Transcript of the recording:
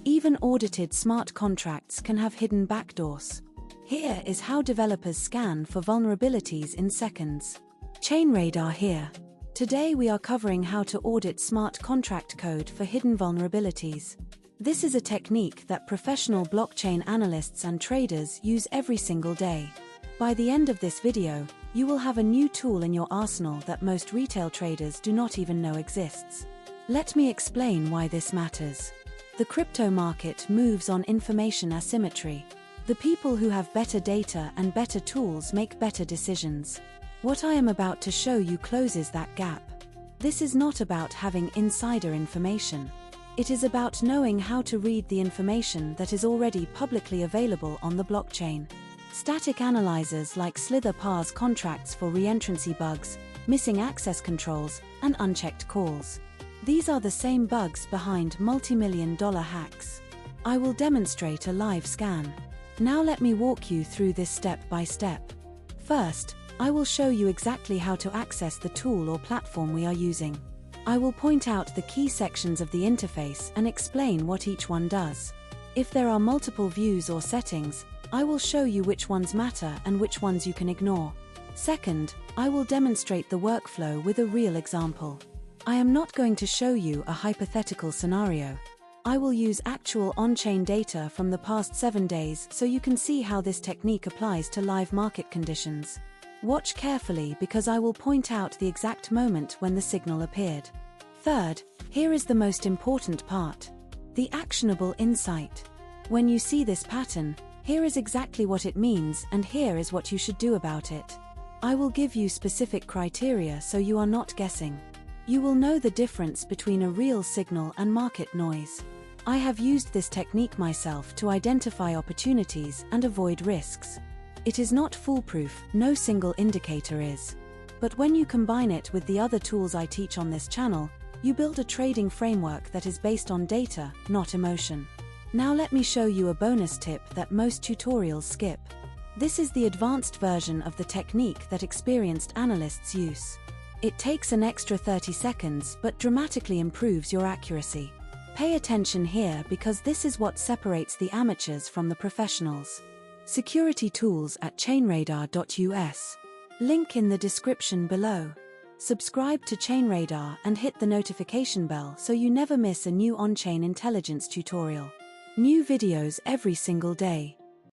Even audited smart contracts can have hidden backdoors. Here is how developers scan for vulnerabilities in seconds. ChainRadar here. Today we are covering how to audit smart contract code for hidden vulnerabilities. This is a technique that professional blockchain analysts and traders use every single day. By the end of this video, you will have a new tool in your arsenal that most retail traders do not even know exists. Let me explain why this matters. The crypto market moves on information asymmetry. The people who have better data and better tools make better decisions. What I am about to show you closes that gap. This is not about having insider information. It is about knowing how to read the information that is already publicly available on the blockchain. Static analyzers like Slither parse contracts for reentrancy bugs, missing access controls, and unchecked calls. These are the same bugs behind multi-million-dollar hacks. I will demonstrate a live scan. Now let me walk you through this step by step. First, I will show you exactly how to access the tool or platform we are using. I will point out the key sections of the interface and explain what each one does. If there are multiple views or settings, I will show you which ones matter and which ones you can ignore. Second, I will demonstrate the workflow with a real example. I am not going to show you a hypothetical scenario. I will use actual on-chain data from the past 7 days so you can see how this technique applies to live market conditions. Watch carefully because I will point out the exact moment when the signal appeared. Third, here is the most important part. The actionable insight. When you see this pattern, here is exactly what it means and here is what you should do about it. I will give you specific criteria so you are not guessing. You will know the difference between a real signal and market noise. I have used this technique myself to identify opportunities and avoid risks. It is not foolproof, no single indicator is. But when you combine it with the other tools I teach on this channel, you build a trading framework that is based on data, not emotion. Now let me show you a bonus tip that most tutorials skip. This is the advanced version of the technique that experienced analysts use. It takes an extra 30 seconds but dramatically improves your accuracy. Pay attention here because this is what separates the amateurs from the professionals. Security tools at ChainRadar.us. Link in the description below. Subscribe to ChainRadar and hit the notification bell so you never miss a new on-chain intelligence tutorial. New videos every single day.